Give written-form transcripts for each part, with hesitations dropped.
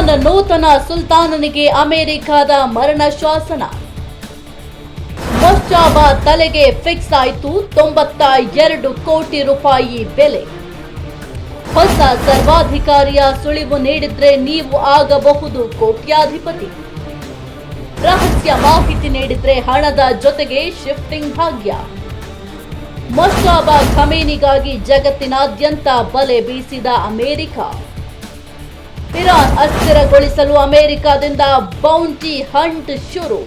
Iran ನೂತನ ಸುಲ್ತಾನನಿಗೆ ಅಮೆರಿಕದ ಮರಣ ಶಾಸನ. ಮೊಜ್ತಬಾ ತಲೆಗೆ ಫಿಕ್ಸ್ ಆಯಿತು 92 ಕೋಟಿ ರೂಪಾಯಿ ಬೆಲೆ. ಹೊಸ ಸರ್ವಾಧಿಕಾರಿಯ ಸುಳಿವು ನೀಡಿದ್ರೆ ನೀವು ಆಗಬಹುದು ಕೋಟ್ಯಾಧಿಪತಿ. ರಹಸ್ಯ ಮಾಹಿತಿ ನೀಡಿದ್ರೆ ಹಣದ ಜೊತೆಗೆ ಶಿಫ್ಟಿಂಗ್ ಭಾಗ್ಯ. ಮೊಜ್ತಬಾ ಖಮೇನಿಗಾಗಿ ಜಗತ್ತಿನಾದ್ಯಂತ ಬಲೆ ಬೀಸಿದ ಅಮೆರಿಕ. ಇರಾನ್ ಅಸ್ಥಿರಗೊಳಿಸಲು ಅಮೆರಿಕದಿಂದ ಬೌಂಟಿ ಹಂಟ್ ಶುರು.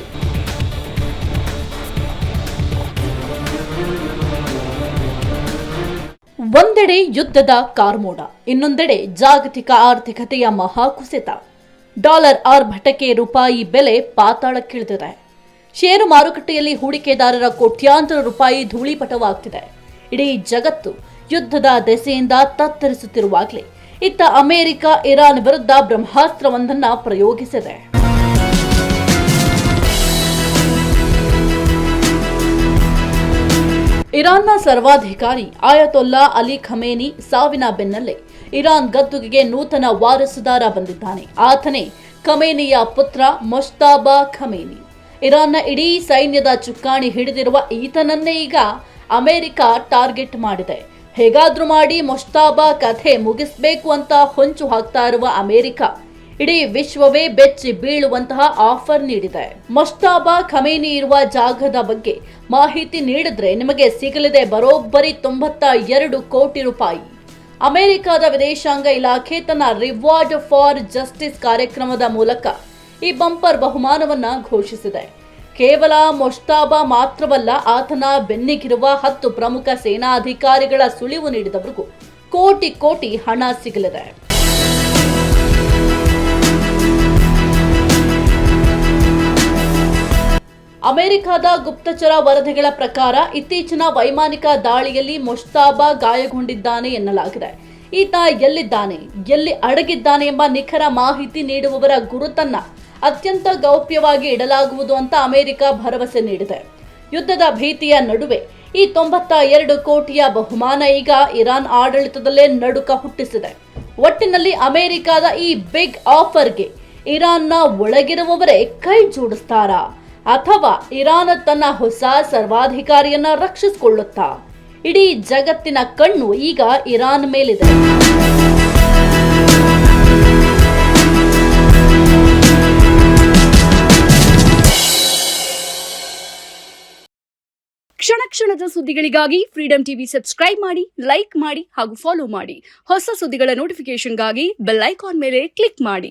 ಒಂದೆಡೆ ಯುದ್ಧದ ಕಾರ್ಮೋಡ, ಇನ್ನೊಂದೆಡೆ ಜಾಗತಿಕ ಆರ್ಥಿಕತೆಯ ಮಹಾಕುಸಿತ. ಡಾಲರ್ ಆರ್ಭಟಕ್ಕೆ ರೂಪಾಯಿ ಬೆಲೆ ಪಾತಾಳಕ್ಕಿಳಿದಿದೆ. ಷೇರು ಮಾರುಕಟ್ಟೆಯಲ್ಲಿ ಹೂಡಿಕೆದಾರರ ಕೋಟ್ಯಾಂತರ ರೂಪಾಯಿ ಧೂಳಿಪಟವಾಗ್ತಿದೆ. ಇಡೀ ಜಗತ್ತು ಯುದ್ಧದ ದೆಸೆಯಿಂದ ತತ್ತರಿಸುತ್ತಿರುವಾಗಲೇ ಇತ್ತ ಅಮೆರಿಕ ಇರಾನ್ ವಿರುದ್ಧ ಬ್ರಹ್ಮಾಸ್ತ್ರವೊಂದನ್ನ ಪ್ರಯೋಗಿಸಿದೆ. ಇರಾನ್ನ ಸರ್ವಾಧಿಕಾರಿ ಆಯತೊಲ್ಲಾ ಅಲಿ ಖಮೇನಿ ಸಾವಿನ ಬೆನ್ನಲ್ಲೇ ಇರಾನ್ ಗದ್ದುಗೆಗೆ ನೂತನ ವಾರಸುದಾರ ಬಂದಿದ್ದಾನೆ. ಆತನೇ ಖಮೇನಿಯ ಪುತ್ರ ಮೊಜ್ತಬಾ ಖಮೇನಿ. ಇರಾನ್ನ ಇಡೀ ಸೈನ್ಯದ ಚುಕ್ಕಾಣಿ ಹಿಡಿದಿರುವ ಈತನನ್ನೇ ಈಗ ಅಮೆರಿಕ ಟಾರ್ಗೆಟ್ ಮಾಡಿದೆ. ಹೇಗಾದ್ರೂ ಮಾಡಿ ಮೊಜ್ತಬಾ ಕಥೆ ಮುಗಿಸಬೇಕು ಅಂತ ಹೊಂಚು ಹಾಕ್ತಾ ಇರುವ ಅಮೆರಿಕ ಇಡೀ ವಿಶ್ವವೇ ಬೆಚ್ಚಿ ಬೀಳುವಂತಹ ಆಫರ್ ನೀಡಿದೆ. ಮೊಜ್ತಬಾ ಖಮೇನಿ ಇರುವ ಜಾಗದ ಬಗ್ಗೆ ಮಾಹಿತಿ ನೀಡಿದ್ರೆ ನಿಮಗೆ ಸಿಗಲಿದೆ ಬರೋಬ್ಬರಿ 92 ಕೋಟಿ ರೂಪಾಯಿ. ಅಮೆರಿಕದ ವಿದೇಶಾಂಗ ಇಲಾಖೆ ತನ್ನ ರಿವಾರ್ಡ್ ಫಾರ್ ಜಸ್ಟಿಸ್ ಕಾರ್ಯಕ್ರಮದ ಮೂಲಕ ಈ ಬಂಪರ್ ಬಹುಮಾನವನ್ನ ಘೋಷಿಸಿದೆ. ಕೇವಲ ಮೊಜ್ತಬಾ ಮಾತ್ರವಲ್ಲ, ಆತನ ಬೆನ್ನಿಗಿರುವ 10 ಪ್ರಮುಖ ಸೇನಾಧಿಕಾರಿಗಳ ಸುಳಿವು ನೀಡಿದವರಿಗೂ ಕೋಟಿ ಕೋಟಿ ಹಣ ಸಿಗಲಿದೆ. ಅಮೆರಿಕದ ಗುಪ್ತಚರ ವರದಿಗಳ ಪ್ರಕಾರ ಇತ್ತೀಚಿನ ವೈಮಾನಿಕ ದಾಳಿಯಲ್ಲಿ ಮೊಜ್ತಬಾ ಗಾಯಗೊಂಡಿದ್ದಾನೆ ಎನ್ನಲಾಗಿದೆ. ಈತ ಎಲ್ಲಿದ್ದಾನೆ, ಎಲ್ಲಿ ಅಡಗಿದ್ದಾನೆ ಎಂಬ ನಿಖರ ಮಾಹಿತಿ ನೀಡುವವರ ಗುರುತನ್ನ ಅತ್ಯಂತ ಗೌಪ್ಯವಾಗಿ ಇಡಲಾಗುವುದು ಅಂತ ಅಮೆರಿಕ ಭರವಸೆ ನೀಡಿದೆ. ಯುದ್ಧದ ಭೀತಿಯ ನಡುವೆ ಈ 92 ಕೋಟಿಯ ಬಹುಮಾನ ಈಗ ಇರಾನ್ ಆಡಳಿತದಲ್ಲೇ ನಡುಕ ಹುಟ್ಟಿಸಿದೆ. ಒಟ್ಟಿನಲ್ಲಿ ಅಮೆರಿಕದ ಈ ಬಿಗ್ ಆಫರ್ಗೆ ಇರಾನ್ನ ಒಳಗಿರುವವರೇ ಕೈ ಜೋಡಿಸ್ತಾರಾ ಅಥವಾ ಇರಾನ್ ತನ್ನ ಹೊಸ ಸರ್ವಾಧಿಕಾರಿಯನ್ನ ರಕ್ಷಿಸಿಕೊಳ್ಳುತ್ತಾ? ಇಡೀ ಜಗತ್ತಿನ ಕಣ್ಣು ಈಗ ಇರಾನ್ ಮೇಲಿದೆ. ಕ್ಷಣ ಕ್ಷಣದ ಸುದ್ದಿಗಳಿಗಾಗಿ ಫ್ರೀಡಂ ಟಿವಿ ಸಬ್ಸ್ಕ್ರೈಬ್ ಮಾಡಿ, ಲೈಕ್ ಮಾಡಿ ಹಾಗೂ ಫಾಲೋ ಮಾಡಿ. ಹೊಸ ಸುದ್ದಿಗಳ ನೋಟಿಫಿಕೇಶನ್ಗಾಗಿ ಬೆಲ್ ಐಕಾನ್ ಮೇಲೆ ಕ್ಲಿಕ್ ಮಾಡಿ.